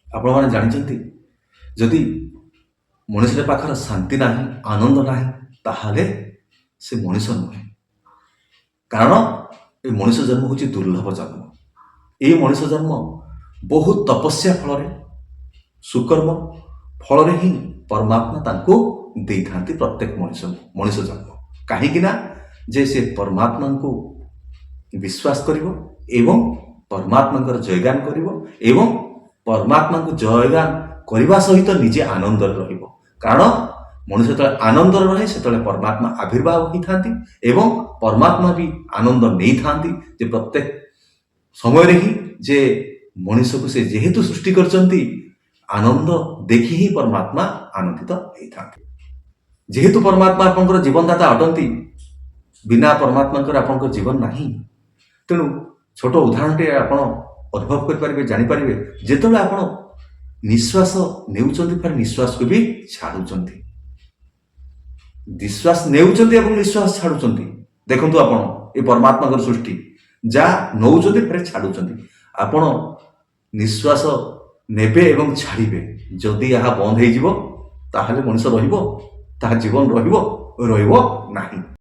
ଆପଣମାନେ ଜାଣିଛନ୍ତି ଯଦି ମଣିଷର ପାଖରେ ଶାନ୍ତି ନାହିଁ, ଆନନ୍ଦ ନାହିଁ, ତାହେଲେ ସେ ମଣିଷ ନୁହେଁ। କାରଣ ଏ ମଣିଷ ଜନ୍ମ ହେଉଛି ଦୁର୍ଲଭ ଜନ୍ମ। এই ମଣିଷ ଜନ୍ମ ବହୁତ ତପସ୍ୟା ଫଳରେ, ସୁକର୍ମ ଫଳରେ ହିଁ ପରମାତ୍ମା ତାଙ୍କୁ ଦେଇଥାନ୍ତି ପ୍ରତ୍ୟେକ ମଣିଷ ଜନ୍ମ। କାହିଁକି ନା ଯେ ସେ ପରମାତ୍ମାଙ୍କୁ ବିଶ୍ୱାସ କରିବ ଏବଂ ପରମାତ୍ମାଙ୍କର ଜୟଗାନ କରିବ ଏବଂ ପରମାତ୍ମାଙ୍କୁ ଜୟଗାନ କରିବା ସହିତ ନିଜେ ଆନନ୍ଦରେ ରହିବ। କାରଣ ମଣିଷ ଯେତେବେଳେ ଆନନ୍ଦରେ ରହେ ସେତେବେଳେ ପରମାତ୍ମା ଆବିର୍ଭାବ ହୋଇଥାନ୍ତି ଏବଂ ପରମାତ୍ମା ବି ଆନନ୍ଦ ନେଇଥାନ୍ତି ଯେ ପ୍ରତ୍ୟେକ ସମୟରେ ହିଁ ଯେ ମଣିଷକୁ ସେ ଯେହେତୁ ସୃଷ୍ଟି କରିଛନ୍ତି ଆନନ୍ଦ ଦେଖି ହିଁ ପରମାତ୍ମା ଆନନ୍ଦିତ ହେଇଥାନ୍ତି। ଯେହେତୁ ପରମାତ୍ମା ଆପଣଙ୍କର ଜୀବନଦାତା ଅଟନ୍ତି, ବିନା ପରମାତ୍ମାଙ୍କର ଆପଣଙ୍କର ଜୀବନ ନାହିଁ। ତେଣୁ ଛୋଟ ଉଦାହରଣଟେ ଆପଣ ଅନୁଭବ କରିପାରିବେ, ଜାଣିପାରିବେ ଯେତେବେଳେ ଆପଣ ନିଶ୍ୱାସ ନେଉଛନ୍ତି ଫେର ନିଶ୍ୱାସକୁ ବି ଛାଡ଼ୁଛନ୍ତି, ନିଶ୍ୱାସ ନେଉଛନ୍ତି ଏବଂ ନିଶ୍ୱାସ ଛାଡ଼ୁଛନ୍ତି। ଦେଖନ୍ତୁ ଆପଣ ଏ ପରମାତ୍ମାଙ୍କର ସୃଷ୍ଟି, ଯାହା ନେଉଛନ୍ତି ଫେର ଛାଡ଼ୁଛନ୍ତି। ଆପଣ ନିଶ୍ୱାସ ନେବେ ଏବଂ ଛାଡ଼ିବେ, ଯଦି ଏହା ବନ୍ଦ ହେଇଯିବ ତାହେଲେ ମଣିଷ ରହିବ, ତାହା ଜୀବନ ରହିବ ନାହିଁ।